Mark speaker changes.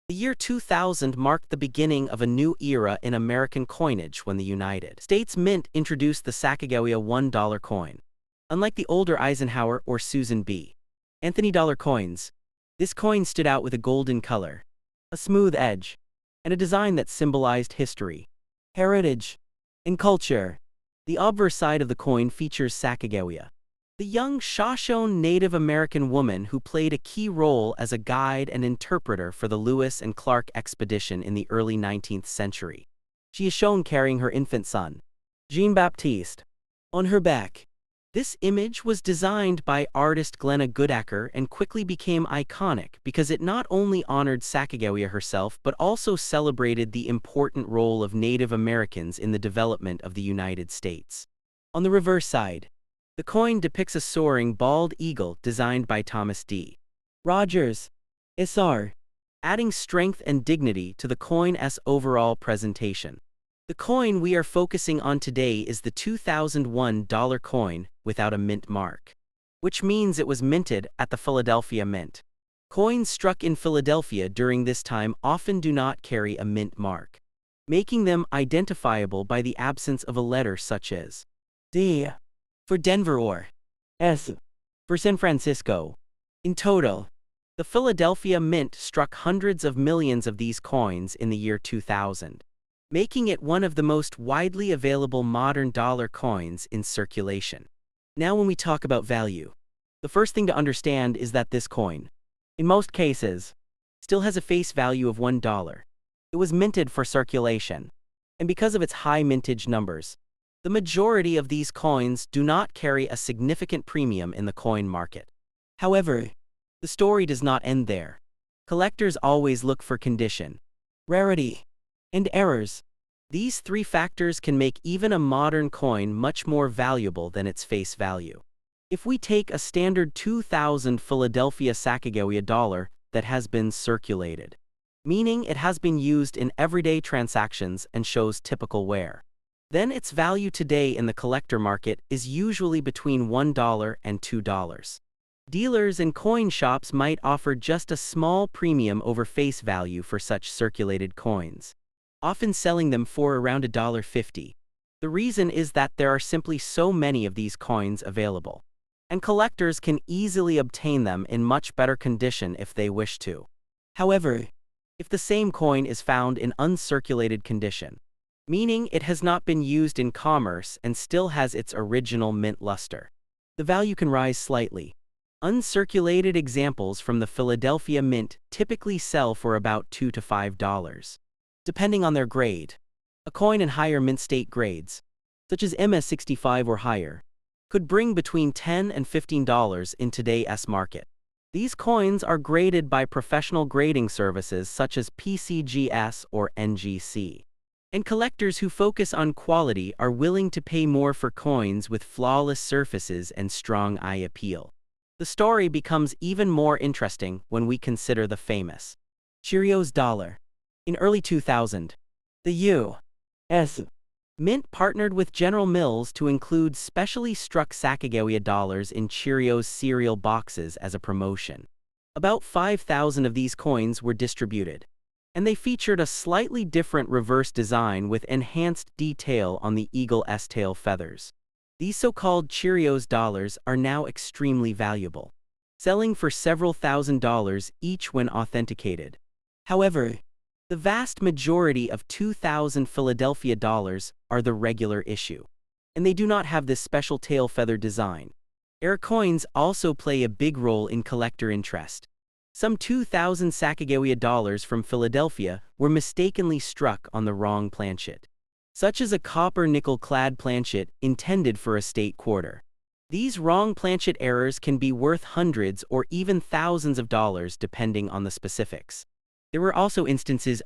Speaker 1: The year 2000 marked the beginning of a new era in American coinage when the United States Mint introduced the Sacagawea $1 coin. Unlike the older Eisenhower or Susan B. Anthony dollar coins, this coin stood out with a golden color, a smooth edge, and a design that symbolized history, heritage, and culture. The obverse side of the coin features Sacagawea, the young Shoshone Native American woman who played a key role as a guide and interpreter for the Lewis and Clark expedition in the early 19th century. She is shown carrying her infant son, Jean-Baptiste, on her back. This image was designed by artist Glenna Goodacker and quickly became iconic because it not only honored Sacagawea herself but also celebrated the important role of Native Americans in the development of the United States. On the reverse side, the coin depicts a soaring bald eagle designed by Thomas D. Rogers, SR, adding strength and dignity to the coin's overall presentation. The coin we are focusing on today is the 2001 dollar coin without a mint mark, which means it was minted at the Philadelphia Mint. Coins struck in Philadelphia during this time often do not carry a mint mark, making them identifiable by the absence of a letter such as D for Denver or S for San Francisco. In total, the Philadelphia Mint struck hundreds of millions of these coins in the year 2000. Making it one of the most widely available modern dollar coins in circulation. Now when we talk about value, the first thing to understand is that this coin, in most cases, still has a face value of $1. It was minted for circulation, and because of its high mintage numbers, the majority of these coins do not carry a significant premium in the coin market. However, the story does not end there. Collectors always look for condition, rarity, and errors. These three factors can make even a modern coin much more valuable than its face value. If we take a standard 2000 Philadelphia Sacagawea dollar that has been circulated, meaning it has been used in everyday transactions and shows typical wear, then its value today in the collector market is usually between $1 and $2. Dealers and coin shops might offer just a small premium over face value for such circulated coins, often selling them for around $1.50. The reason is that there are simply so many of these coins available, and collectors can easily obtain them in much better condition if they wish to. However, if the same coin is found in uncirculated condition, meaning it has not been used in commerce and still has its original mint luster, the value can rise slightly. Uncirculated examples from the Philadelphia Mint typically sell for about $2 to $5. Depending on their grade. A coin in higher mint state grades, such as MS65 or higher, could bring between $10 and $15 in today's market. These coins are graded by professional grading services such as PCGS or NGC. And collectors who focus on quality are willing to pay more for coins with flawless surfaces and strong eye appeal. The story becomes even more interesting when we consider the famous Cheerios dollar. In early 2000, the U.S. Mint partnered with General Mills to include specially struck Sacagawea dollars in Cheerios cereal boxes as a promotion. About 5,000 of these coins were distributed, and they featured a slightly different reverse design with enhanced detail on the eagle's tail feathers. These so-called Cheerios dollars are now extremely valuable, selling for several $1,000s each when authenticated. However, the vast majority of 2000 Philadelphia dollars are the regular issue, and they do not have this special tail feather design. Air coins also play a big role in collector interest. Some 2000 Sacagawea dollars from Philadelphia were mistakenly struck on the wrong planchet, such as a copper nickel-clad planchet intended for a state quarter. These wrong planchet errors can be worth hundreds or even thousands of dollars depending on the specifics. There were also instances